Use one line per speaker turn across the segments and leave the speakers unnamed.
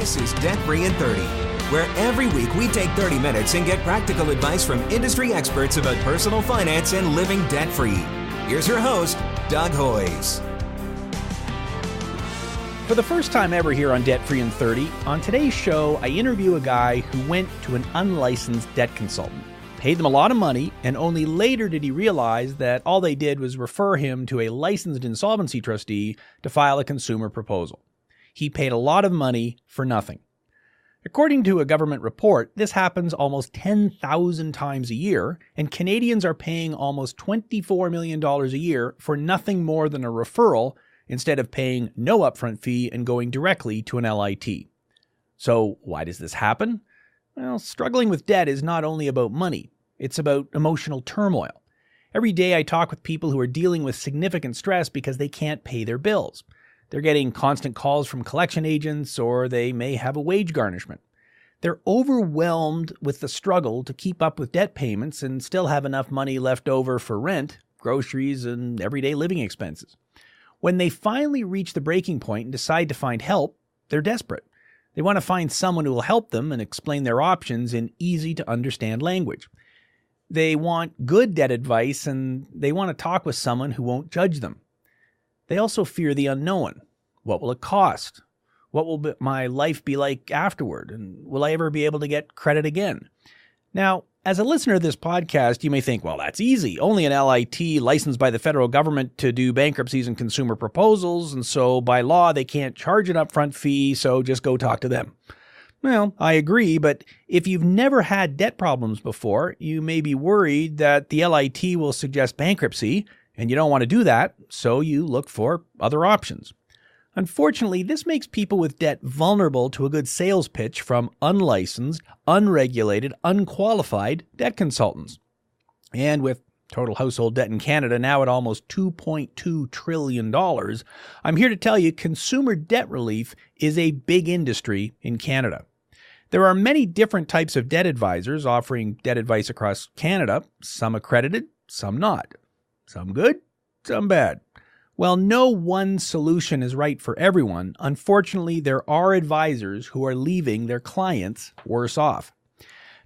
This is Debt Free in 30, where every week we take 30 minutes and get practical advice from industry experts about personal finance and living debt-free. Here's your host, Doug Hoyes.
For the first time ever here on Debt Free in 30, on today's show, I interview a guy who went to an unlicensed debt consultant, paid them a lot of money, and only later did he realize that all they did was refer him to a licensed insolvency trustee to file a consumer proposal. He paid a lot of money for nothing. According to a government report, this happens almost 10,000 times a year, and Canadians are paying almost $24 million a year for nothing more than a referral instead of paying no upfront fee and going directly to an LIT. So why does this happen? Well, struggling with debt is not only about money, it's about emotional turmoil. Every day I talk with people who are dealing with significant stress because they can't pay their bills. They're getting constant calls from collection agents, or they may have a wage garnishment. They're overwhelmed with the struggle to keep up with debt payments and still have enough money left over for rent, groceries, and everyday living expenses. When they finally reach the breaking point and decide to find help, they're desperate. They want to find someone who will help them and explain their options in easy-to-understand language. They want good debt advice, and they want to talk with someone who won't judge them. They also fear the unknown. What will it cost? What will my life be like afterward? And will I ever be able to get credit again? Now, as a listener of this podcast, you may think, well, that's easy. Only an LIT licensed by the federal government to do bankruptcies and consumer proposals, and so by law, they can't charge an upfront fee, so just go talk to them. Well, I agree, but if you've never had debt problems before, you may be worried that the LIT will suggest bankruptcy, and you don't want to do that, so you look for other options. Unfortunately, this makes people with debt vulnerable to a good sales pitch from unlicensed, unregulated, unqualified debt consultants. And with total household debt in Canada now at almost $2.2 trillion, I'm here to tell you consumer debt relief is a big industry in Canada. There are many different types of debt advisors offering debt advice across Canada, some accredited, some not. Some good, some bad. While no one solution is right for everyone, unfortunately, there are advisors who are leaving their clients worse off.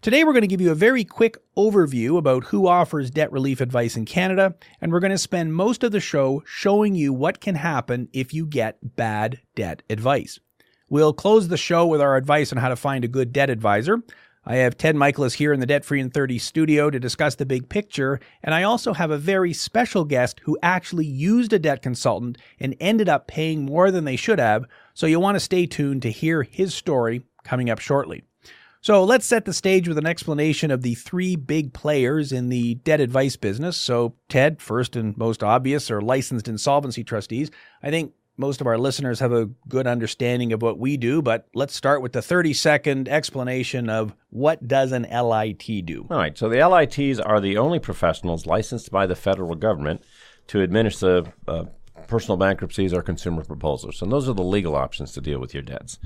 Today, we're going to give you a very quick overview about who offers debt relief advice in Canada, and we're going to spend most of the show showing you what can happen if you get bad debt advice. We'll close the show with our advice on how to find a good debt advisor. I have Ted Michaelis here in the Debt Free in 30 studio to discuss the big picture, and I also have a very special guest who actually used a debt consultant and ended up paying more than they should have, so you'll want to stay tuned to hear his story coming up shortly. So let's set the stage with an explanation of the three big players in the debt advice business. So Ted, first and most obvious, are licensed insolvency trustees. I think most of our listeners have a good understanding of what we do, but let's start with the 30-second explanation of what does an LIT do.
All right, so the LITs are the only professionals licensed by the federal government to administer personal bankruptcies or consumer proposals. And those are the legal options to deal with your debts.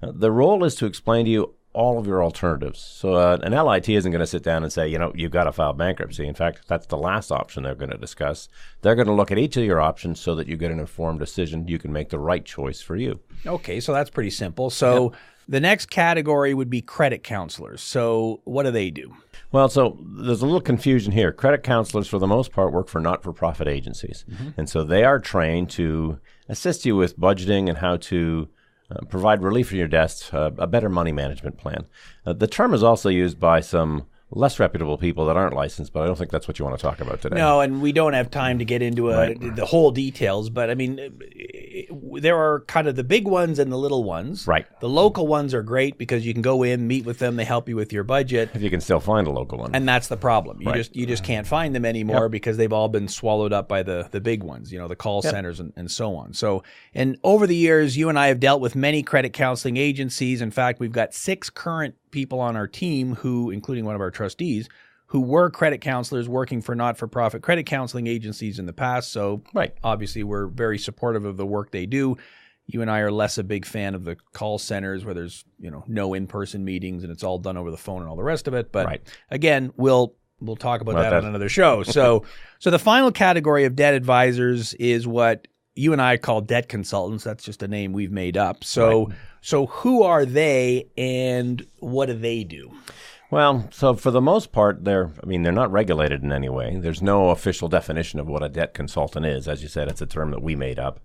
The role is to explain to you all of your alternatives. So an LIT isn't going to sit down and say, you've got to file bankruptcy. In fact, that's the last option they're going to discuss. They're going to look at each of your options so that you get an informed decision. You can make the right choice for you.
Okay, so that's pretty simple. So The next category would be credit counselors. So what do they do?
Well, so there's a little confusion here. Credit counselors, for the most part, work for not-for-profit agencies. Mm-hmm. And so they are trained to assist you with budgeting and how to provide relief for your debts, a better money management plan. The term is also used by some less reputable people that aren't licensed, but I don't think that's what you want to talk about today.
No, and we don't have time to get into the whole details, but I mean, there are kind of the big ones and the little ones.
Right.
The local ones are great because you can go in, meet with them, they help you with your budget.
If you can still find a local one.
And that's the problem. You just can't find them anymore because they've all been swallowed up by the big ones, the call centers and so on. So, and over the years, you and I have dealt with many credit counseling agencies. In fact, we've got 6 current people on our team who, including one of our trustees, who were credit counselors working for not-for-profit credit counseling agencies in the past. So obviously we're very supportive of the work they do. You and I are less a big fan of the call centers where there's, no in-person meetings and it's all done over the phone and all the rest of it. But again, we'll talk about that on another show. So the final category of debt advisors is what you and I call debt consultants. That's just a name we've made up. So, so who are they and what do they do?
Well, so for the most part, they're not regulated in any way. There's no official definition of what a debt consultant is. As you said, it's a term that we made up.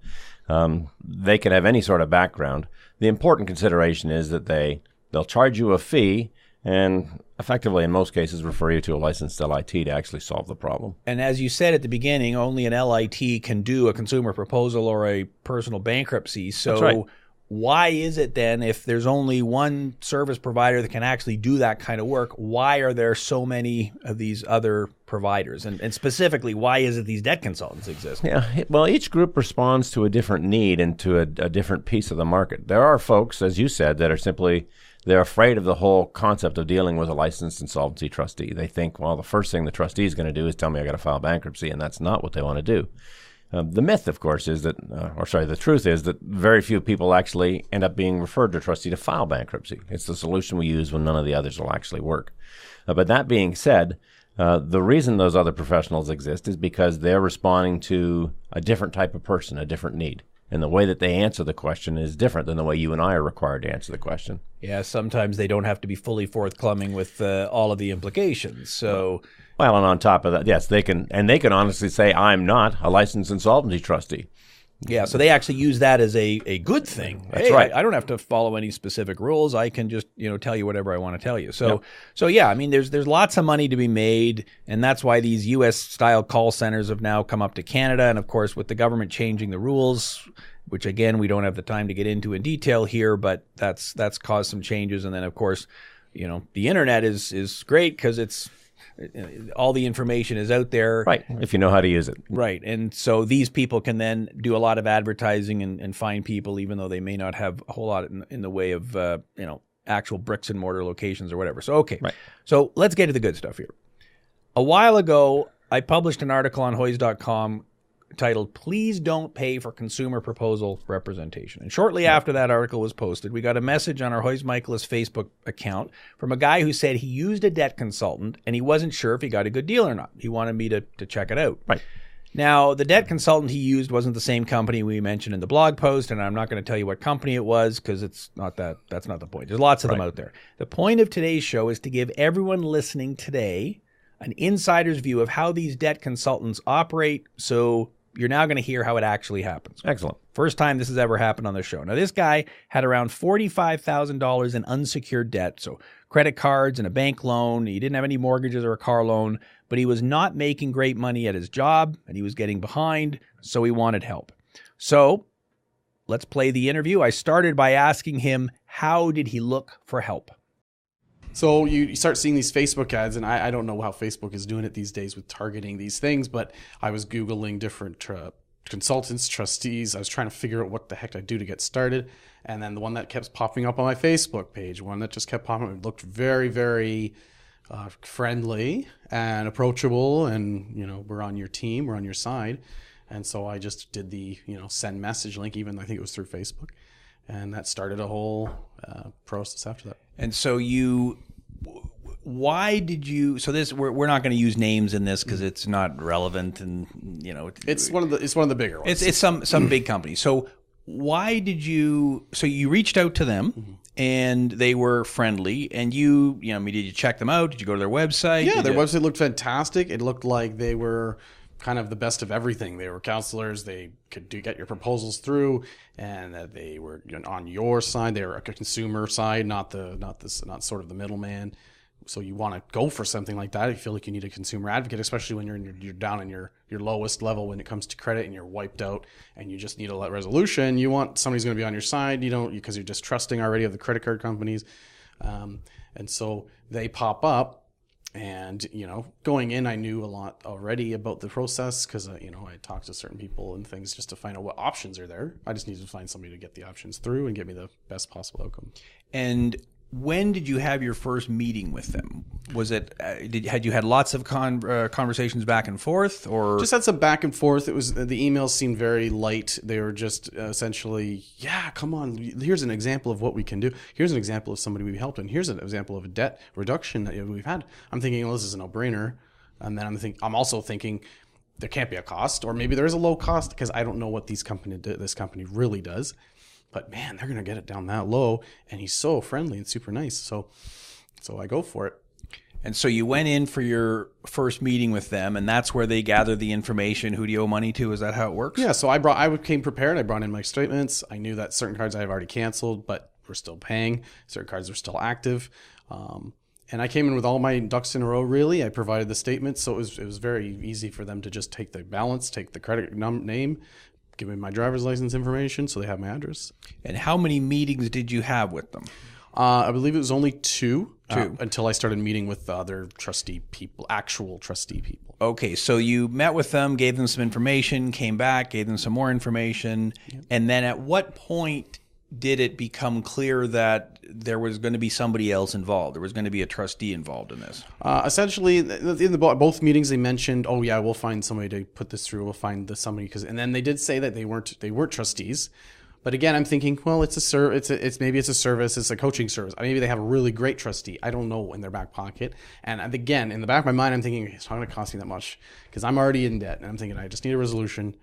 They can have any sort of background. The important consideration is that they'll charge you a fee and effectively, in most cases, refer you to a licensed LIT to actually solve the problem.
And as you said at the beginning, only an LIT can do a consumer proposal or a personal bankruptcy. So
That's right.
Why is it then, if there's only one service provider that can actually do that kind of work, why are there so many of these other providers? And specifically, why is it these debt consultants exist?
Yeah, well, each group responds to a different need and to a different piece of the market. There are folks, as you said, that are simply, they're afraid of the whole concept of dealing with a licensed insolvency trustee. They think, well, the first thing the trustee is going to do is tell me I got to file bankruptcy, and that's not what they want to do. The myth, of course, is that, the truth is that very few people actually end up being referred to a trustee to file bankruptcy. It's the solution we use when none of the others will actually work. But that being said, the reason those other professionals exist is because they're responding to a different type of person, a different need. And the way that they answer the question is different than the way you and I are required to answer the question.
Yeah, sometimes they don't have to be fully forthcoming with all of the implications. So,
well, and on top of that, yes, they can honestly say, I'm not a licensed insolvency trustee.
Yeah, so they actually use that as a good thing.
That's right.
I don't have to follow any specific rules. I can just tell you whatever I want to tell you. So yeah, I mean, there's lots of money to be made, and that's why these U.S. style call centers have now come up to Canada. And of course, with the government changing the rules, which again we don't have the time to get into in detail here, but that's caused some changes. And then of course, the internet is great because it's all the information is out there.
Right, if you know how to use it.
Right, and so these people can then do a lot of advertising and find people, even though they may not have a whole lot in the way of actual bricks and mortar locations or whatever. So So let's get to the good stuff here. A while ago, I published an article on Hoys.com titled, "Please Don't Pay for Consumer Proposal Representation." And shortly after that article was posted, we got a message on our Hoys Michaelis Facebook account from a guy who said he used a debt consultant and he wasn't sure if he got a good deal or not. He wanted me to check it out.
Right.
Now, the debt consultant he used wasn't the same company we mentioned in the blog post, and I'm not going to tell you what company it was because that's not the point. There's lots of them out there. The point of today's show is to give everyone listening today an insider's view of how these debt consultants operate, so you're now going to hear how it actually happens.
Excellent.
First time this has ever happened on the show. Now, this guy had around $45,000 in unsecured debt, so credit cards and a bank loan. He didn't have any mortgages or a car loan, but he was not making great money at his job, and he was getting behind, so he wanted help. So let's play the interview. I started by asking him, how did he look for help?
So you start seeing these Facebook ads, and I don't know how Facebook is doing it these days with targeting these things, but I was Googling different consultants, trustees. I was trying to figure out what the heck I do to get started. And then the one that kept popping up on my Facebook page, one that just kept popping up, it looked very, very friendly and approachable, and, we're on your team, we're on your side. And so I just did the, send message link, even I think it was through Facebook. And that started a whole process after that. And so
why did you? So this we're not going to use names in this because it's not relevant, and
it's one of the bigger ones.
It's some big company. So why did you? So you reached out to them, and they were friendly, and did you check them out? Did you go to their website?
Yeah, their website looked fantastic. It looked like they were kind of the best of everything. They were counselors. They could get your proposals through, and they were on your side. They were a consumer side, not sort of the middleman. So you want to go for something like that. I feel like you need a consumer advocate, especially when you're down in your lowest level when it comes to credit and you're wiped out and you just need a resolution. You want somebody's going to be on your side. You don't, because you're just trusting already of the credit card companies. And so they pop up. And, going in, I knew a lot already about the process because, I talked to certain people and things just to find out what options are there. I just needed to find somebody to get the options through and get me the best possible outcome.
And when did you have your first meeting with them? Was it had you had lots of conversations back and forth, or
just had some back and forth? It was the emails seemed very light. They were just essentially, yeah, come on. Here's an example of what we can do. Here's an example of somebody we've helped, and here's an example of a debt reduction that we've had. I'm thinking, well, this is a no-brainer, and then I'm also thinking, there can't be a cost, or maybe there is a low cost because I don't know what this company really does. But man, they're gonna get it down that low, and he's so friendly and super nice. So I go for it.
And so you went in for your first meeting with them, and that's where they gather the information. Who do you owe money to? Is that how it works?
Yeah. So I came prepared. I brought in my statements. I knew that certain cards I have already canceled, but we're still paying. Certain cards are still active. And I came in with all my ducks in a row, really. I provided the statements, so it was very easy for them to just take the balance, take the credit name, give me my driver's license information, so they have my address.
And how many meetings did you have with them?
I believe it was only two until I started meeting with other trustee people, actual trustee people.
Okay, so you met with them, gave them some information, came back, gave them some more information, and then at what point did it become clear that there was going to be somebody else involved? There was going to be a trustee involved in this?
Essentially, in both meetings, they mentioned, "Oh yeah, we'll find somebody to put this through. We'll find somebody," and then they did say that they weren't trustees. But again, I'm thinking, well, it's maybe it's a service, it's a coaching service. Maybe they have a really great trustee. I don't know, in their back pocket. And again, in the back of my mind, I'm thinking it's not going to cost me that much because I'm already in debt, and I'm thinking I just need a resolution.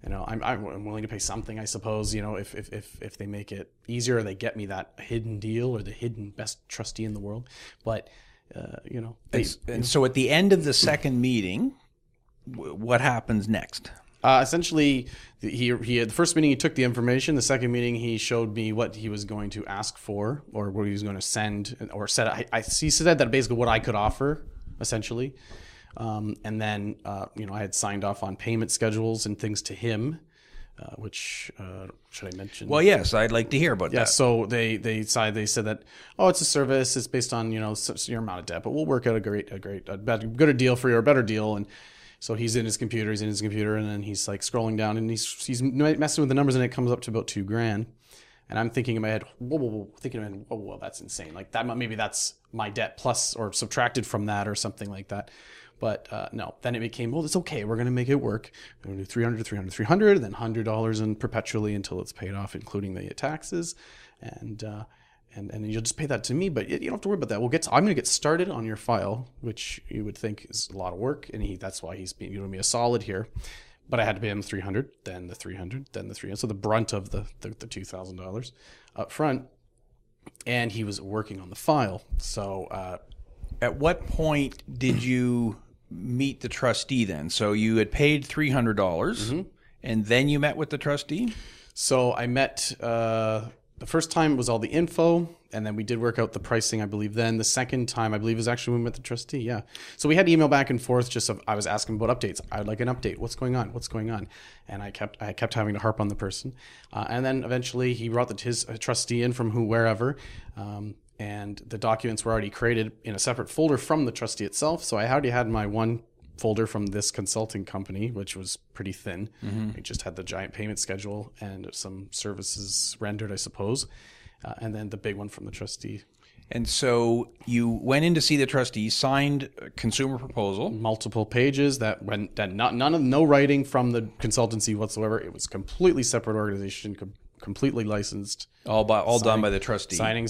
I'm willing to pay something, I suppose, if they make it easier, or they get me that hidden deal or the hidden best trustee in the world. But,
And so at the end of the second meeting, what happens next?
Essentially, he had the first meeting, he took the information. The second meeting, he showed me what he was going to ask for, or what he was going to send, or he said that basically what I could offer, essentially. And then, I had signed off on payment schedules and things to him, which, should I mention?
Well, yes, I'd like to hear about that.
Yeah, so they said that, it's a service, it's based on, your amount of debt, but we'll work out a good deal for you, or a better deal. And so he's in his computer, and then he's like scrolling down, and he's messing with the numbers, and it comes up to about $2,000. And I'm thinking in my head, whoa, that's insane. Like that, maybe that's my debt plus or subtracted from that or something like that. But no, then it became, it's okay. We're going to make it work. We're going to do $300, then $100 and perpetually until it's paid off, including the taxes. And you'll just pay that to me, but you don't have to worry about that. I'm going to get started on your file, which you would think is a lot of work. And that's why he's being doing me a solid here. But I had to pay him $300, then the $300, then the $300. So the brunt of the $2,000 up front. And he was working on the file. So
at what point did you meet the trustee then? So you had paid $300, and then you met with the trustee?
So I met, the first time was all the info, and then we did work out the pricing, I believe. Then the second time, I believe, is actually when we met the trustee, yeah. So we had email back and forth, I was asking about updates. I'd like an update. What's going on? And I kept having to harp on the person. And then eventually he brought his trustee in from wherever, and the documents were already created in a separate folder from the trustee itself. So I already had my one folder from this consulting company, which was pretty thin. It just had the giant payment schedule and some services rendered, I suppose. And then the big one from the trustee.
And so you went in to see the trustee, signed a consumer proposal.
Multiple pages no writing from the consultancy whatsoever. It was completely separate organization, completely licensed.
All done by the trustee.
Signing.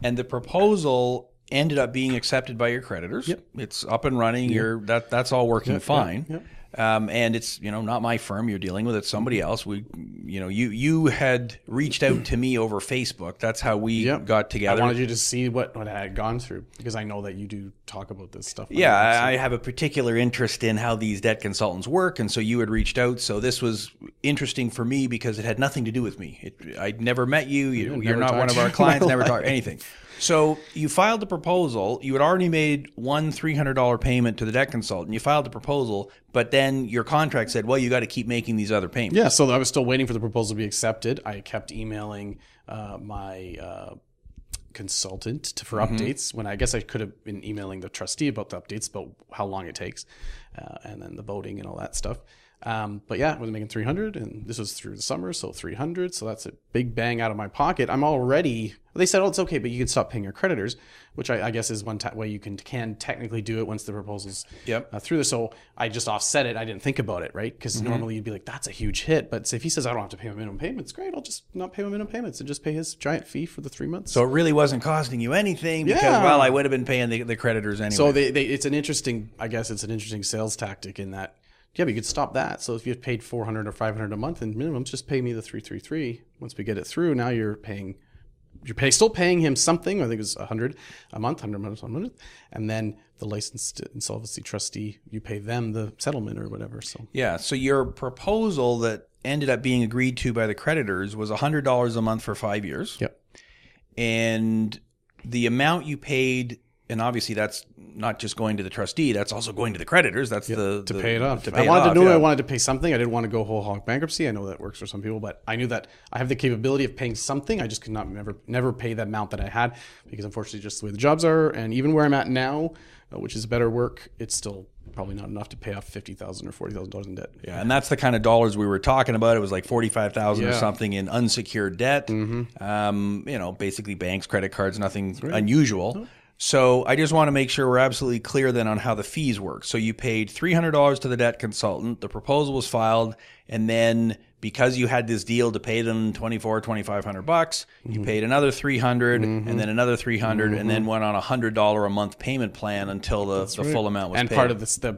And the proposal ended up being accepted by your creditors.
Yep.
It's up and running. Yep. That's all working fine.
Yep.
And it's not my firm you're dealing with. It's somebody else. You had reached out to me over Facebook. That's how we got together.
I wanted you to see what I had gone through because I know that you do talk about this stuff.
Yeah, I have a particular interest in how these debt consultants work, and so you had reached out. So this was interesting for me because it had nothing to do with me. I'd never met you. You're not one of our clients. Never talked anything. So you filed the proposal. You had already made one $300 payment to the debt consultant. You filed the proposal, but then your contract said, well, you got to keep making these other payments.
Yeah, so I was still waiting for the proposal to be accepted. I kept emailing my consultant for updates when I guess I could have been emailing the trustee about the updates, about how long it takes, and then the voting and all that stuff. But yeah, I was making 300, and this was through the summer, so 300. So that's a big bang out of my pocket. I'm already. They said, "Oh, it's okay, but you can stop paying your creditors," which I guess is one way you can technically do it once the proposal's through this. So I just offset it. I didn't think about it, right? Because normally you'd be like, "That's a huge hit," but if he says I don't have to pay my minimum payments, great. I'll just not pay my minimum payments and just pay his giant fee for the 3 months.
So it really wasn't costing you anything because, well, I would have been paying the creditors anyway.
So it's an interesting, I guess it's an interesting sales tactic in that. Yeah, but you could stop that. So if you paid $400 or $500 a month in minimums, just pay me the 333. Once we get it through, now you're still paying him something. I think it was $100 a month, $100 a month, and then the licensed insolvency trustee, you pay them the settlement or whatever. So
yeah, so your proposal that ended up being agreed to by the creditors was $100 a month for 5 years.
Yep.
And the amount you paid. And obviously, that's not just going to the trustee; that's also going to the creditors. That's to
pay it off.
I
wanted to pay something. I didn't want to go whole hog bankruptcy. I know that works for some people, but I knew that I have the capability of paying something. I just could not never pay the amount that I had because, unfortunately, just the way the jobs are, and even where I'm at now, which is better work, it's still probably not enough to pay off $50,000 or $40,000 in debt.
Yeah, and that's the kind of dollars we were talking about. It was like $45,000 or something in unsecured debt. Basically banks, credit cards, nothing unusual. No. So I just want to make sure we're absolutely clear then on how the fees work. So you paid $300 to the debt consultant. The proposal was filed, and then because you had this deal to pay them $2,500, you paid another $300, and then another $300, and then went on a $100 a month payment plan until the full amount was paid.
And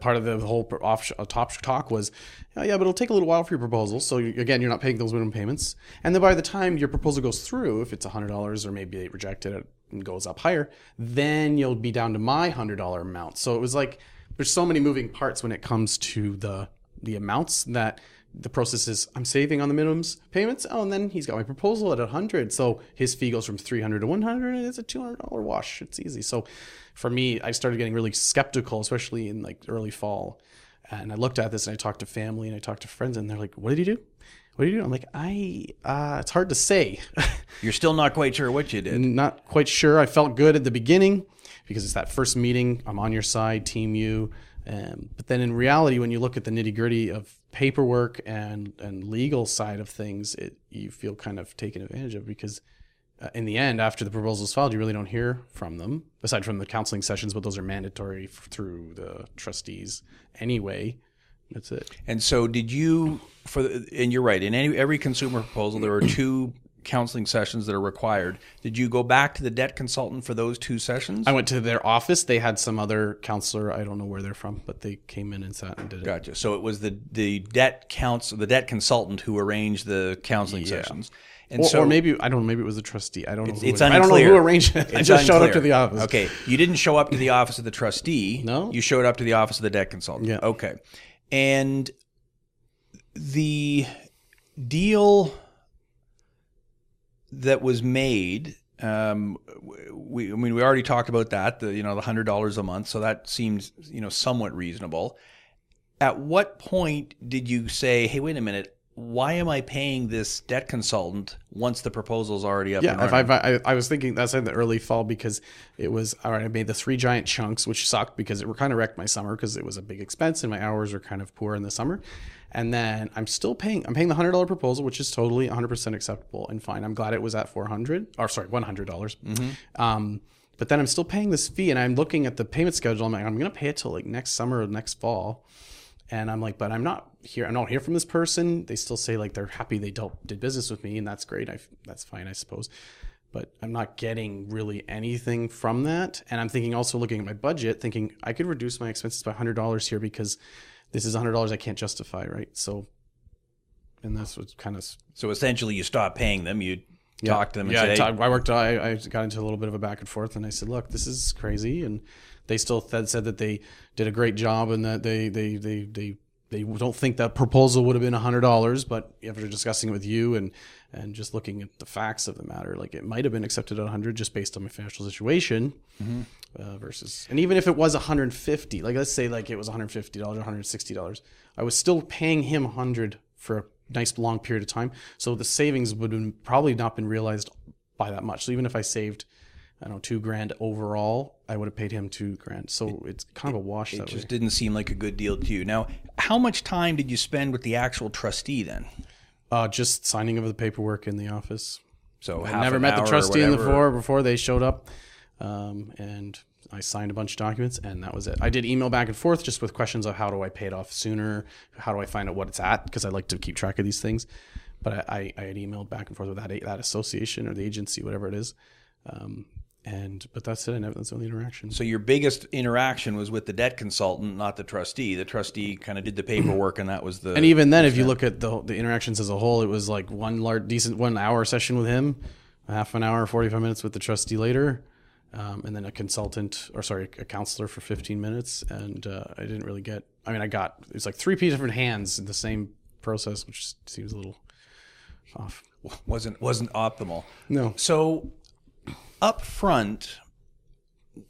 part of the whole top talk was, but it'll take a little while for your proposal. So again, you're not paying those minimum payments, and then by the time your proposal goes through, if it's $100 or maybe they rejected it and goes up higher, then you'll be down to my $100 amount. So it was like there's so many moving parts when it comes to the amounts that the process is I'm saving on the minimums payments. Oh, and then he's got my proposal at 100. So his fee goes from 300 to 100 and it's a $200 wash. It's easy. So for me, I started getting really skeptical, especially in like early fall. And I looked at this and I talked to family and I talked to friends and they're like, what did you do? What do you do? I'm like, it's hard to say.
You're still not quite sure what you did.
Not quite sure. I felt good at the beginning because it's that first meeting. I'm on your side, team you. But then in reality, when you look at the nitty gritty of paperwork and legal side of things, you feel kind of taken advantage of because in the end, after the proposal is filed, you really don't hear from them aside from the counseling sessions, but those are mandatory through the trustees anyway. That's it.
And so did you, and you're right, in every consumer proposal, there are 2 counseling sessions that are required. Did you go back to the debt consultant for those 2 sessions?
I went to their office. They had some other counselor. I don't know where they're from, but they came in and sat and did it.
Gotcha. So it was the debt consultant who arranged the counseling sessions. And
or maybe, I don't know, maybe it was the trustee. I don't know.
It's unclear.
I don't know who arranged it. I just showed up to the office.
Okay. You didn't show up to the office of the trustee.
No.
You showed up to the office of the debt consultant.
Yeah.
Okay. And the deal that was made, we already talked about that, the $100 a month. So that seems, somewhat reasonable. At what point did you say, hey, wait a minute, why am I paying this debt consultant once the proposal's already up and running?
I was thinking that's in the early fall because it was, all right, I made the 3 giant chunks, which sucked because it kind of wrecked my summer because it was a big expense and my hours are kind of poor in the summer. And then I'm paying the $100 proposal, which is totally 100% acceptable and fine. I'm glad it was at $100. But then I'm still paying this fee and I'm looking at the payment schedule. I'm like, I'm going to pay it till like next summer or next fall. And I'm like, but I'm not here from this person. They still say like they're happy they did business with me, and that's great. That's fine, I suppose. But I'm not getting really anything from that. And I'm thinking, also looking at my budget, thinking I could reduce my expenses by $100 here because this is $100 I can't justify, right? So, and that's what kind of.
So essentially, you stop paying them. You talk to them. And say,
I got into a little bit of a back and forth, and I said, look, this is crazy, and they still said that they did a great job and that they don't think that proposal would have been $100, but after discussing it with you and just looking at the facts of the matter, like it might have been accepted at 100 just based on my financial situation versus, and even if it was 150, like let's say like it was $150, $160, I was still paying him 100 for a nice long period of time. So the savings would have probably not been realized by that much. So even if I saved I don't know, $2,000 overall, I would have paid him $2,000. So it's kind of a wash that way.
It just didn't seem like a good deal to you. Now, how much time did you spend with the actual trustee then?
Just signing of the paperwork in the office.
So
I never met the trustee before they showed up, and I signed a bunch of documents, and that was it. I did email back and forth just with questions of how do I pay it off sooner, how do I find out what it's at, because I like to keep track of these things. But I had emailed back and forth with that association or the agency, whatever it is. But that's it. That's the only interaction.
So your biggest interaction was with the debt consultant, not the trustee. The trustee kind of did the paperwork, and that was the.
And even then, if you look at the interactions as a whole, it was like decent 1 hour session with him, a half an hour, 45 minutes with the trustee later, and then a counselor for 15 minutes. And I didn't really get. I mean, it's like 3 different hands in the same process, which seems a little off.
Wasn't optimal.
No.
So. Up front,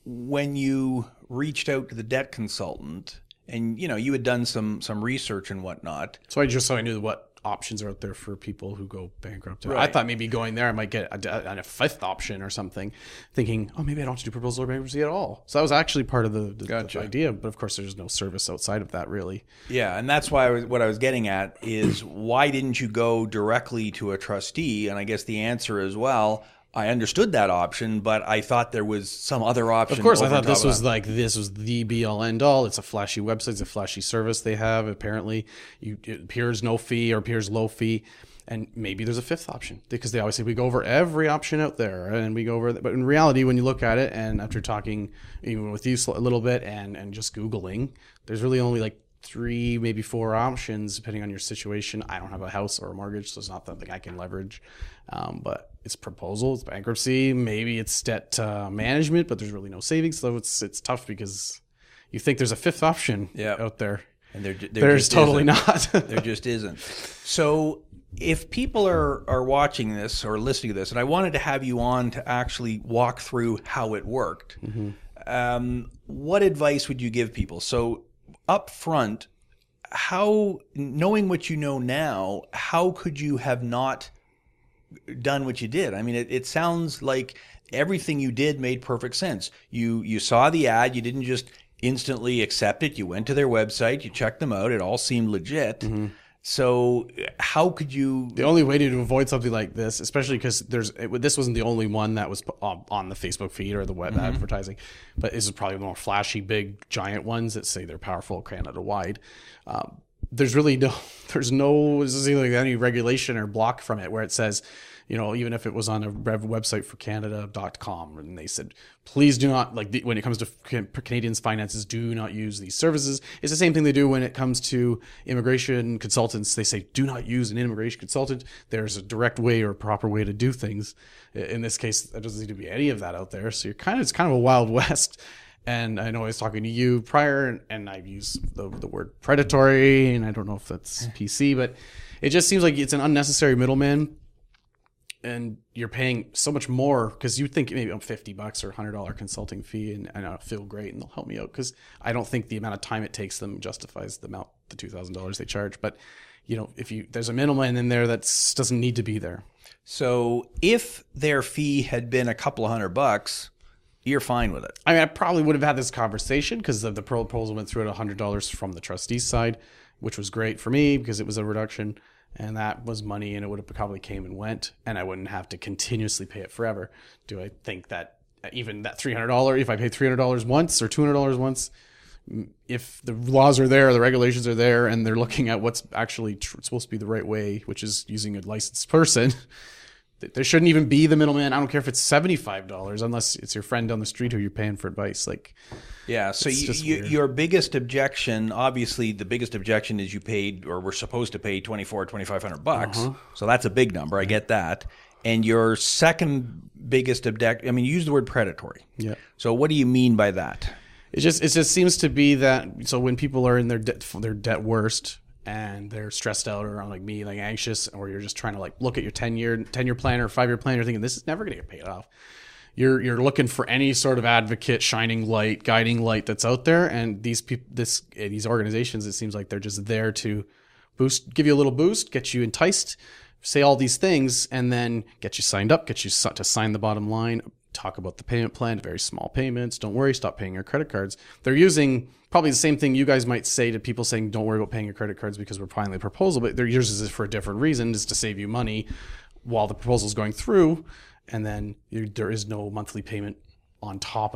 when you reached out to the debt consultant and, you had done some research and whatnot.
So I knew what options are out there for people who go bankrupt.
Right.
I thought maybe going there I might get a fifth option or something, thinking, maybe I don't have to do proposal or bankruptcy at all. So that was actually part of the idea. But of course, there's no service outside of that, really.
Yeah, and that's why what I was getting at is why didn't you go directly to a trustee? And I guess the answer is, well, I understood that option, but I thought there was some other option.
Of course, I thought this was the be all end all. It's a flashy website, it's a flashy service they have. Apparently, it appears no fee or appears low fee, and maybe there's a fifth option because they always say we go over every option out there, and we go over. But in reality, when you look at it, and after talking even with you a little bit and just Googling, there's really only like 3, maybe 4 options depending on your situation. I don't have a house or a mortgage, so it's not something I can leverage. But it's proposal, it's bankruptcy, maybe it's debt management, but there's really no savings, so it's tough because you think there's a fifth option out there,
and
there's totally not.
There just isn't. So if people are watching this or listening to this, and I wanted to have you on to actually walk through how it worked, what advice would you give people? So up front, how, knowing what you know now, how could you have not done what you did? I mean, it sounds like everything you did made perfect sense. You saw the ad, you didn't just instantly accept it. You went to their website, you checked them out. It all seemed legit. So how could you? The
only way to avoid something like this, especially because this wasn't the only one that was on the Facebook feed or the web advertising, but this is probably the more flashy, big, giant ones that say they're powerful Canada wide. There's no like any regulation or block from it where it says, even if it was on a website for Canada.com and they said, please do not, when it comes to Canadians' finances, do not use these services. It's the same thing they do when it comes to immigration consultants. They say, do not use an immigration consultant. There's a direct way or a proper way to do things. In this case, there doesn't seem to be any of that out there. So it's kind of a wild west. And I know I was talking to you prior, and I've used the word predatory, and I don't know if that's PC, but it just seems like it's an unnecessary middleman, and you're paying so much more because you think maybe I'm $50 or $100 consulting fee, and I feel great, and they'll help me out because I don't think the amount of time it takes them justifies the $2,000 they charge. But if there's a middleman in there that doesn't need to be there.
So if their fee had been a couple of $100, you're fine with it.
I mean, I probably would have had this conversation because the proposal went through at $100 from the trustee's side, which was great for me because it was a reduction, and that was money, and it would have probably came and went, and I wouldn't have to continuously pay it forever. Do I think that even that $300, if I pay $300 once or $200 once, if the laws are there, the regulations are there, and they're looking at what's actually supposed to be the right way, which is using a licensed person, there shouldn't even be the middleman. I don't care if it's $75 unless it's your friend down the street who you're paying for advice.
Yeah. So your biggest objection, obviously, the biggest objection is you paid or were supposed to pay $2,500. So that's a big number. I get that. And your second biggest objection, I mean, you use the word predatory.
Yeah.
So what do you mean by that?
It just seems to be that. So when people are in their debt worst, and they're stressed out or like me, like anxious, or you're just trying to look at your 10-year plan or 5-year plan, you're thinking this is never going to get paid off. You're looking for any sort of advocate, shining light, guiding light that's out there. And these organizations, it seems like they're just there to give you a little boost, get you enticed, say all these things, and then get you signed up, get you to sign the bottom line talk about the payment plan, very small payments. Don't worry, stop paying your credit cards. They're using probably the same thing you guys might say to people saying, don't worry about paying your credit cards because we're filing a proposal, but they're using this for a different reason, is to save you money while the proposal is going through. And then there is no monthly payment on top,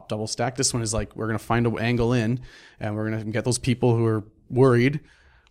double stack. This one is like, we're going to find an angle in and we're going to get those people who are worried,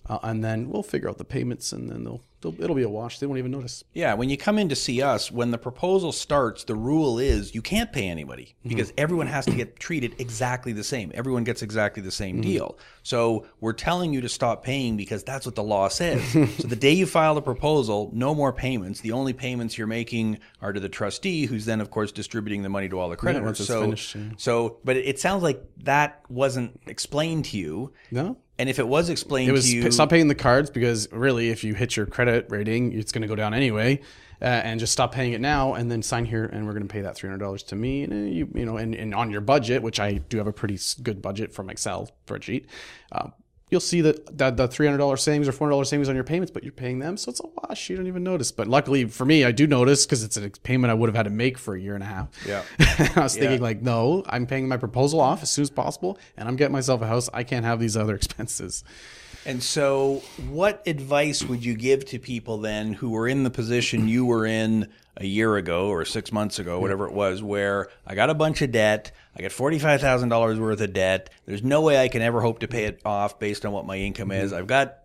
and then we'll figure out the payments, and then it'll be a wash. They won't even notice.
Yeah, when you come in to see us, when the proposal starts, the rule is you can't pay anybody because everyone has to get treated exactly the same. Everyone gets exactly the same deal. So we're telling you to stop paying because that's what the law says. So the day you file the proposal, no more payments. The only payments you're making are to the trustee, who's then, of course, distributing the money to all the creditors.
Once it's finished, yeah.
But it sounds like that wasn't explained to you.
No.
And if it was explained to you...
Stop paying the cards, because really, if you hit your credit rating, it's going to go down anyway. And just stop paying it now, and then sign here, and we're going to pay that $300 to me. And you know, and on your budget, which I do have a pretty good budget from Excel spreadsheet, you'll see that the $300 savings or $400 savings on your payments, but you're paying them, so it's a wash. You don't even notice. But luckily for me, I do notice, because it's a payment I would have had to make for a year and a half.
Yeah.
I was thinking like, no, I'm paying my proposal off as soon as possible, and I'm getting myself a house. I can't have these other expenses.
And so what advice would you give to people then who were in the position you were in a year ago or 6 months ago, whatever it was, where I got a bunch of debt, I got $45,000 worth of debt, there's no way I can ever hope to pay it off based on what my income is, I've got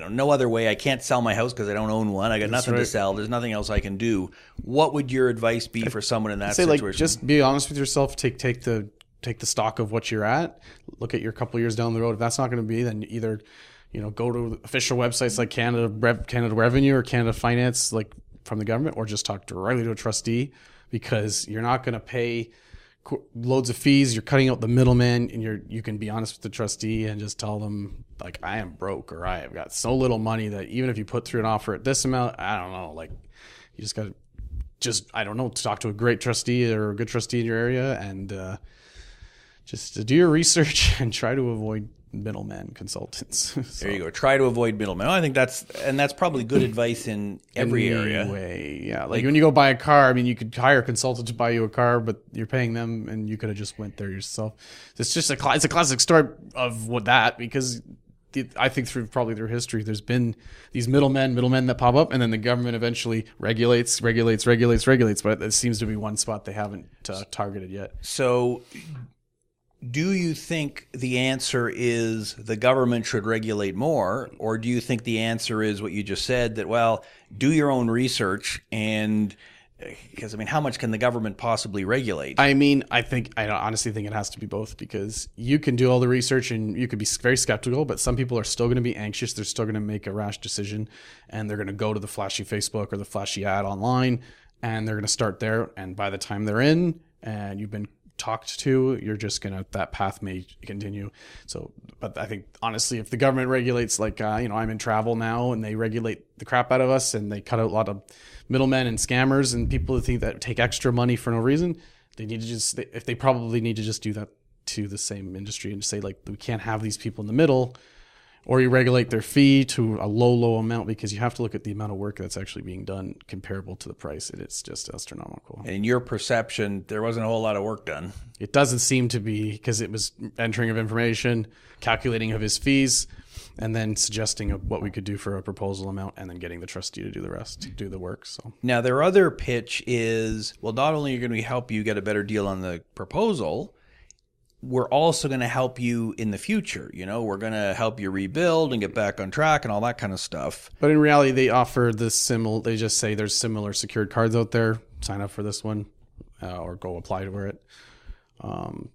no other way, I can't sell my house because I don't own one, I got nothing to sell, there's nothing else I can do. What would your advice be for someone in that situation?
Like, just be honest with yourself, take the stock of what you're at, look at your couple of years down the road. If that's not going to be, then either go to official websites like Canada Revenue or Canada Finance, like from the government, or just talk directly to a trustee, because you're not going to pay loads of fees. You're cutting out the middleman, and you can be honest with the trustee and just tell them, like, I am broke, or I have got so little money that even if you put through an offer at this amount, I don't know, like, you just got to I don't know, talk to a great trustee or a good trustee in your area, and just to do your research and try to avoid middleman consultants. So,
there you go. Try to avoid middlemen. I think that's probably good advice in every area.
Yeah. Like when you go buy a car, I mean, you could hire a consultant to buy you a car, but you're paying them, and you could have just went there yourself. It's just it's a classic story of because I think through history, there's been these middlemen that pop up, and then the government eventually regulates, but it seems to be one spot they haven't targeted yet.
So do you think the answer is the government should regulate more, or do you think the answer is what you just said, that, well, do your own research, and because, I mean, how much can the government possibly regulate?
I mean, I honestly think it has to be both, because you can do all the research and you could be very skeptical, but some people are still going to be anxious. They're still going to make a rash decision, and they're going to go to the flashy Facebook or the flashy ad online, and they're going to start there. And by the time they're in and you've been talked to, you're just gonna, that path may continue. So, but I think honestly, if the government regulates, like I'm in travel now, and they regulate the crap out of us, and they cut out a lot of middlemen and scammers and people who think that take extra money for no reason, they probably need to just do that to the same industry and say, like, we can't have these people in the middle. Or you regulate their fee to a low amount, because you have to look at the amount of work that's actually being done comparable to the price. It's just astronomical.
And in your perception, there wasn't a whole lot of work done.
It doesn't seem to be, because it was entering of information, calculating of his fees, and then suggesting of what we could do for a proposal amount, and then getting the trustee to do the rest, do the work. So
now their other pitch is, well, not only are going to help you get a better deal on the proposal, we're also going to help you in the future. We're going to help you rebuild and get back on track and all that kind of stuff.
But in reality, they offer they just say there's similar secured cards out there. Sign up for this one, or go apply for it.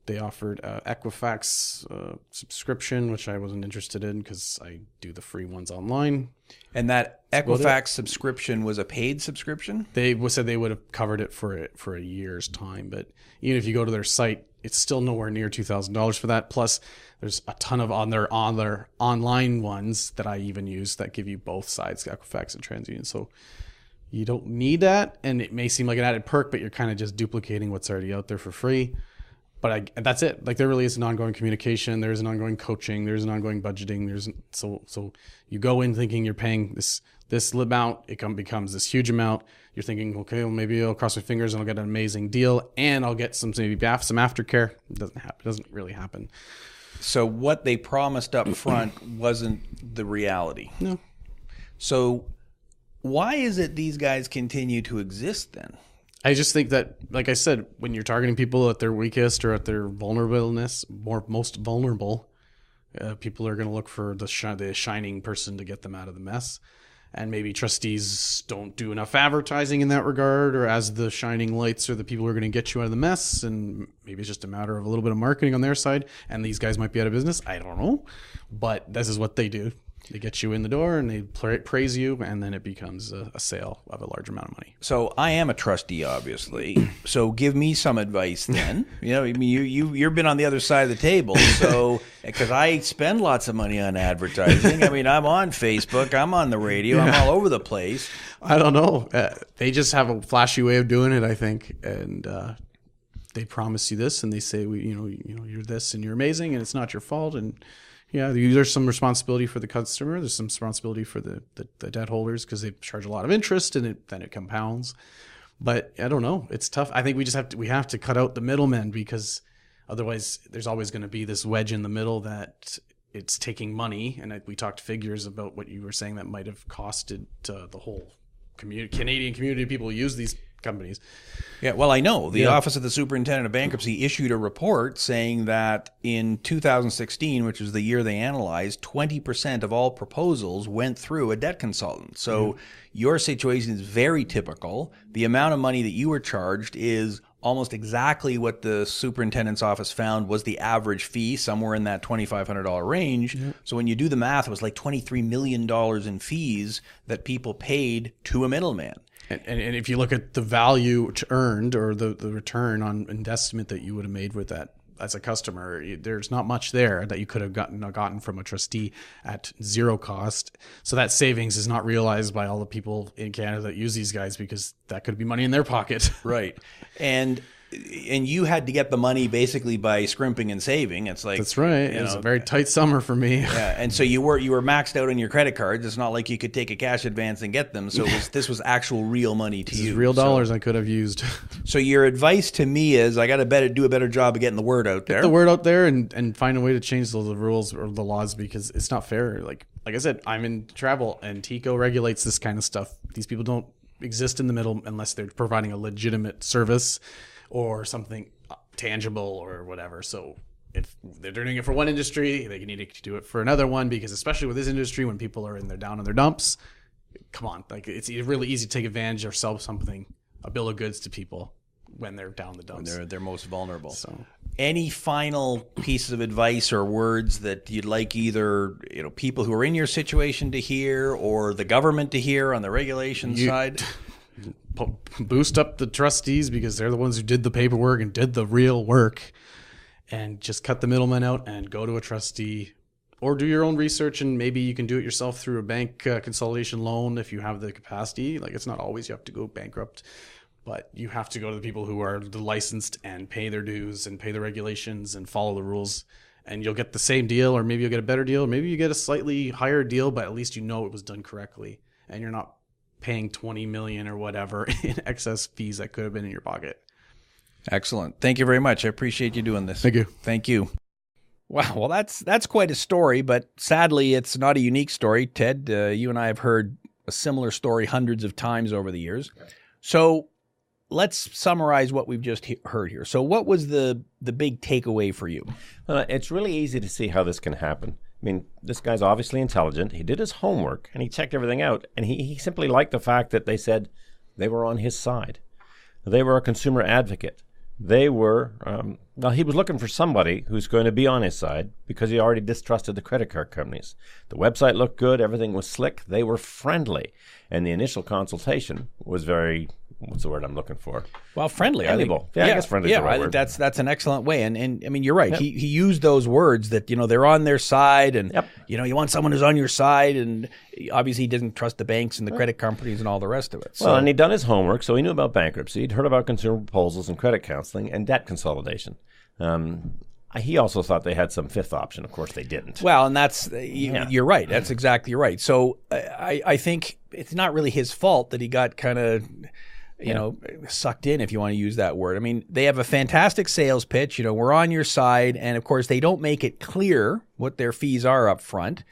They offered Equifax subscription, which I wasn't interested in because I do the free ones online.
And that Equifax subscription was a paid subscription?
They said they would have covered it for a year's time, but even if you go to their site, it's still nowhere near $2,000 for that. Plus, there's a ton of on their online ones that I even use that give you both sides, Equifax and TransUnion. So you don't need that, and it may seem like an added perk, but you're kind of just duplicating what's already out there for free. But that's it. Like, there really is an ongoing communication. There's an ongoing coaching. There's an ongoing budgeting. So you go in thinking you're paying this this amount, it becomes this huge amount. You're thinking, okay, well, maybe I'll cross my fingers and I'll get an amazing deal and I'll get some aftercare. It doesn't happen. It doesn't really happen.
So what they promised up front wasn't the reality.
No.
So why is it these guys continue to exist then?
I just think that, like I said, when you're targeting people at their weakest or at their vulnerableness, most vulnerable, people are going to look for the shining person to get them out of the mess. And maybe trustees don't do enough advertising in that regard, or as the shining lights are the people who are going to get you out of the mess. And maybe it's just a matter of a little bit of marketing on their side. And these guys might be out of business. I don't know. But this is what they do. They get you in the door and they praise you, and then it becomes a sale of a large amount of money.
So I am a trustee, obviously. So give me some advice then. I mean, you've been on the other side of the table. So because I spend lots of money on advertising. I mean, I'm on Facebook, I'm on the radio, I'm all over the place.
I don't know. They just have a flashy way of doing it, I think, and they promise you this, and they say, you're this, and you're amazing, and it's not your fault, and yeah, there's some responsibility for the customer. There's some responsibility for the debt holders because they charge a lot of interest and then it compounds. But I don't know. It's tough. I think we have to cut out the middlemen, because otherwise there's always going to be this wedge in the middle that it's taking money. And we talked figures about what you were saying that might have costed the whole Canadian community of people who use these companies.
Yeah, well, I know. The Office of the Superintendent of Bankruptcy issued a report saying that in 2016, which was the year they analyzed, 20% of all proposals went through a debt consultant. So your situation is very typical. The amount of money that you were charged is almost exactly what the superintendent's office found was the average fee, somewhere in that $2,500 range. So when you do the math, it was like $23 million in fees that people paid to a middleman.
And if you look at the value earned or the return on investment that you would have made with that as a customer, there's not much there that you could have gotten from a trustee at zero cost. So that savings is not realized by all the people in Canada that use these guys, because that could be money in their pocket.
Right. And you had to get the money basically by scrimping and saving. It's like,
that's right. It was a very tight summer for me.
Yeah, and so you were maxed out on your credit cards. It's not like you could take a cash advance and get them. So this was actual real money to you.
Real dollars I could have used.
So your advice to me is I got to do a better job of getting the word out there.
Get the word out there and find a way to change the rules or the laws, because it's not fair. Like I said, I'm in travel and TICO regulates this kind of stuff. These people don't exist in the middle unless they're providing a legitimate service or something tangible or whatever. So if they're doing it for one industry, they need to do it for another one, because especially with this industry, when people are down in their dumps, come on, like it's really easy to take advantage or sell a bill of goods to people when they're down in the dumps.
When they're most vulnerable.
So
any final pieces of advice or words that you'd like either people who are in your situation to hear or the government to hear on the regulation side?
Boost up the trustees, because they're the ones who did the paperwork and did the real work, and just cut the middlemen out and go to a trustee, or do your own research, and maybe you can do it yourself through a bank consolidation loan if you have the capacity. Like, it's not always you have to go bankrupt, but you have to go to the people who are licensed and pay their dues and pay the regulations and follow the rules, and you'll get the same deal, or maybe you'll get a better deal, or maybe you get a slightly higher deal, but at least it was done correctly and you're not paying $20 million or whatever in excess fees that could have been in your pocket.
Excellent. Thank you very much. I appreciate you doing this.
Thank you.
Thank you. Wow. Well, that's quite a story, but sadly, it's not a unique story. Ted, you and I have heard a similar story hundreds of times over the years. So let's summarize what we've just heard here. So what was the big takeaway for you?
Well, it's really easy to see how this can happen. I mean, this guy's obviously intelligent. He did his homework, and he checked everything out, and he simply liked the fact that they said they were on his side. They were a consumer advocate. They were, he was looking for somebody who's going to be on his side because he already distrusted the credit card companies. The website looked good. Everything was slick. They were friendly. And the initial consultation was very, what's the word I'm looking for?
Well, friendly.
Amiable. I guess friendly is the right word.
I think that's an excellent way. And I mean, you're right. Yep. He used those words that, they're on their side, and, you want someone who's on your side, and obviously he doesn't trust the banks and the credit companies and all the rest of it.
So. Well, and he'd done his homework, so he knew about bankruptcy. He'd heard about consumer proposals and credit counseling and debt consolidation. He also thought they had some fifth option. Of course, they didn't.
Well, and that's you're right. That's exactly right. So I think it's not really his fault that he got kind of sucked in, if you want to use that word. I mean, they have a fantastic sales pitch. We're on your side, and of course, they don't make it clear what their fees are up front.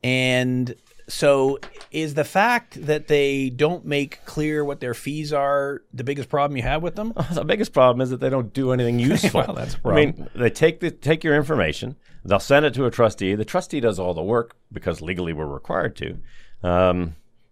And so is the fact that they don't make clear what their fees are the biggest problem you have with them?
The biggest problem is that they don't do anything useful.
Well, that's a problem.
I mean, they take your information, they'll send it to a trustee. The trustee does all the work because legally we're required to.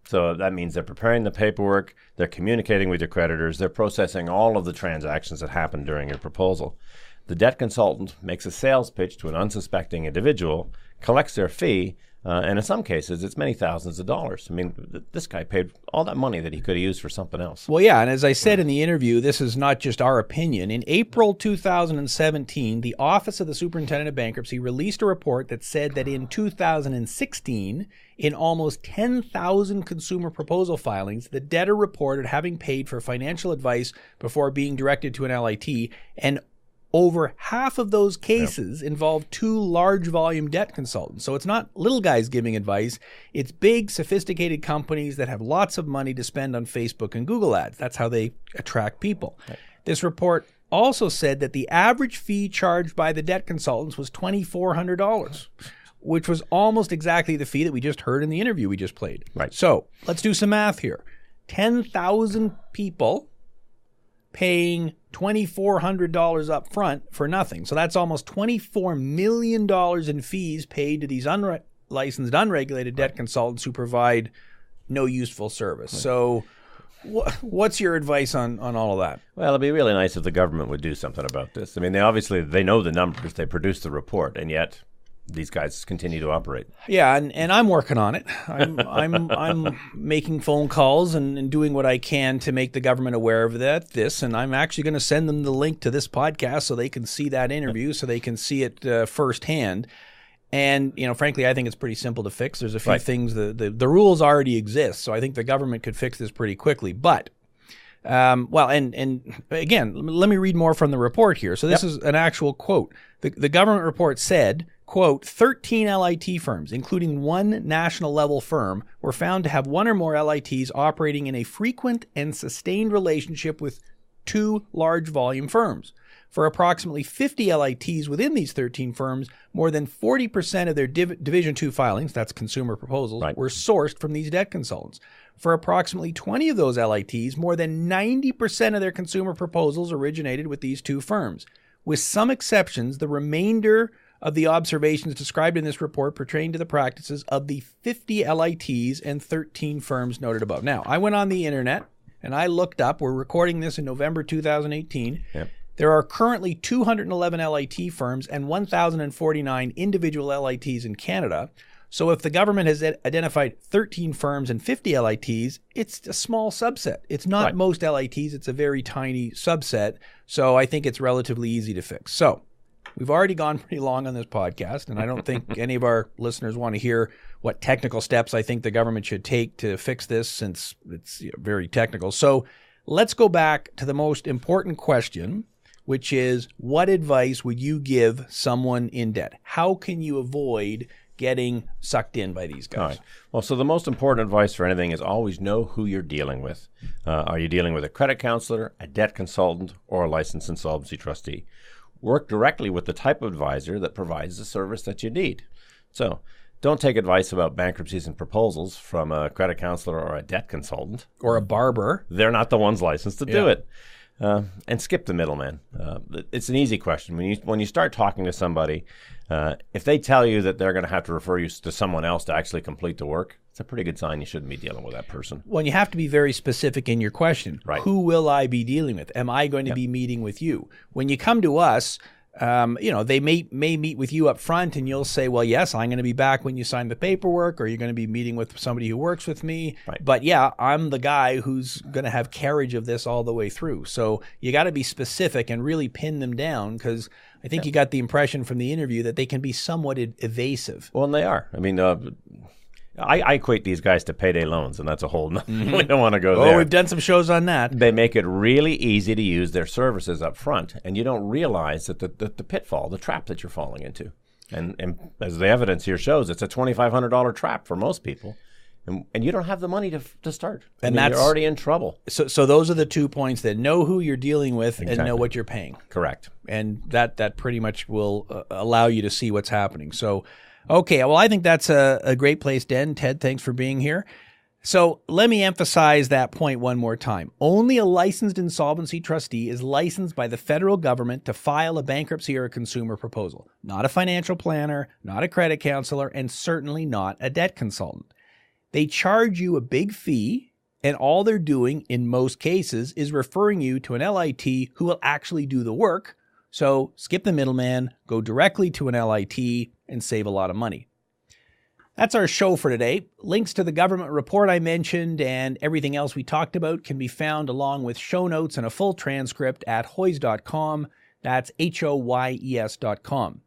So that means they're preparing the paperwork, they're communicating with your creditors, they're processing all of the transactions that happen during your proposal. The debt consultant makes a sales pitch to an unsuspecting individual, collects their fee, and in some cases, it's many thousands of dollars. I mean, this guy paid all that money that he could have used for something else.
Well, yeah, and as I said in the interview, this is not just our opinion. In April 2017, the Office of the Superintendent of Bankruptcy released a report that said that in 2016, in almost 10,000 consumer proposal filings, the debtor reported having paid for financial advice before being directed to an LIT, and over half of those cases involve two large volume debt consultants. So it's not little guys giving advice. It's big, sophisticated companies that have lots of money to spend on Facebook and Google ads. That's how they attract people. Right. This report also said that the average fee charged by the debt consultants was $2,400, which was almost exactly the fee that we just heard in the interview we just played.
Right.
So let's do some math here. 10,000 people paying $2,400 up front for nothing. So that's almost $24 million in fees paid to these unlicensed, unregulated debt consultants who provide no useful service. Right. So what's your advice on all of that?
Well, it'd be really nice if the government would do something about this. I mean, they know the numbers. They produced the report, and yet these guys continue to operate.
Yeah, and I'm working on it. I'm making phone calls and doing what I can to make the government aware of this. And I'm actually going to send them the link to this podcast so they can see that interview, so they can see it firsthand. And frankly, I think it's pretty simple to fix. There's a few things. The rules already exist, so I think the government could fix this pretty quickly. But and again, let me read more from the report here. So this is an actual quote. The government report said, quote, 13 LIT firms, including one national level firm, were found to have one or more LITs operating in a frequent and sustained relationship with two large volume firms. For approximately 50 LITs within these 13 firms, more than 40% of their Division II filings, that's consumer proposals, were sourced from these debt consultants. For approximately 20 of those LITs, more than 90% of their consumer proposals originated with these two firms. With some exceptions, the remainder of the observations described in this report pertain to the practices of the 50 LITs and 13 firms noted above. Now, I went on the internet and I looked up, we're recording this in November 2018. Yep. There are currently 211 LIT firms and 1,049 individual LITs in Canada. So if the government has identified 13 firms and 50 LITs, it's a small subset. It's not most LITs, it's a very tiny subset. So I think it's relatively easy to fix. So we've already gone pretty long on this podcast, and I don't think any of our listeners want to hear what technical steps I think the government should take to fix this, since it's very technical. So let's go back to the most important question, which is, what advice would you give someone in debt? How can you avoid getting sucked in by these guys?
All right. Well, so the most important advice for anything is always know who you're dealing with. Are you dealing with a credit counselor, a debt consultant, or a licensed insolvency trustee? Work directly with the type of advisor that provides the service that you need. So don't take advice about bankruptcies and proposals from a credit counselor or a debt consultant.
Or a barber.
They're not the ones licensed to do it. And skip the middleman. It's an easy question. When you start talking to somebody, if they tell you that they're going to have to refer you to someone else to actually complete the work, it's a pretty good sign you shouldn't be dealing with that person.
Well, you have to be very specific in your question.
Right.
Who will I be dealing with? Am I going to be meeting with you? When you come to us, they may meet with you up front, and you'll say, well, yes, I'm going to be back when you sign the paperwork, or you're going to be meeting with somebody who works with me. Right. But yeah, I'm the guy who's going to have carriage of this all the way through. So you got to be specific and really pin them down, because I think you got the impression from the interview that they can be somewhat evasive.
Well, and they are. I mean, I equate these guys to payday loans, and that's a whole we don't want to go
Oh,
there.
we've done some shows on that.
They make it really easy to use their services up front, and you don't realize that the pitfall, the trap that you're falling into. And as the evidence here shows, it's a $2,500 trap for most people. And you don't have the money to start.
And
you're already in trouble.
So those are the 2 points: that know who you're dealing with and know what you're paying.
Correct.
And that pretty much will allow you to see what's happening. So, okay, well, I think that's a great place to end. Ted, thanks for being here. So let me emphasize that point one more time. Only a licensed insolvency trustee is licensed by the federal government to file a bankruptcy or a consumer proposal. Not a financial planner, not a credit counselor, and certainly not a debt consultant. They charge you a big fee, and all they're doing in most cases is referring you to an LIT who will actually do the work. So skip the middleman, go directly to an LIT, and save a lot of money. That's our show for today. Links to the government report I mentioned and everything else we talked about can be found along with show notes and a full transcript at hoyes.com. That's HOYES.com.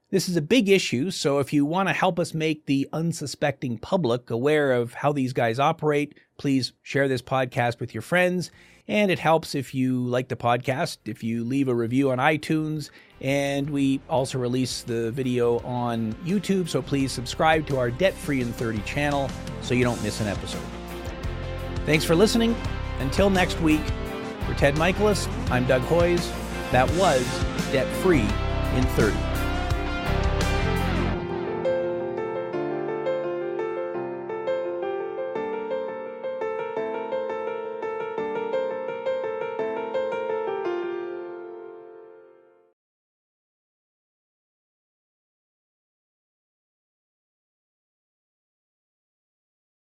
This is a big issue, so if you want to help us make the unsuspecting public aware of how these guys operate, please share this podcast with your friends. And it helps if you like the podcast, if you leave a review on iTunes. And we also release the video on YouTube, so please subscribe to our Debt Free in 30 channel so you don't miss an episode. Thanks for listening. Until next week, for Ted Michaelis, I'm Doug Hoyes. That was Debt Free in 30.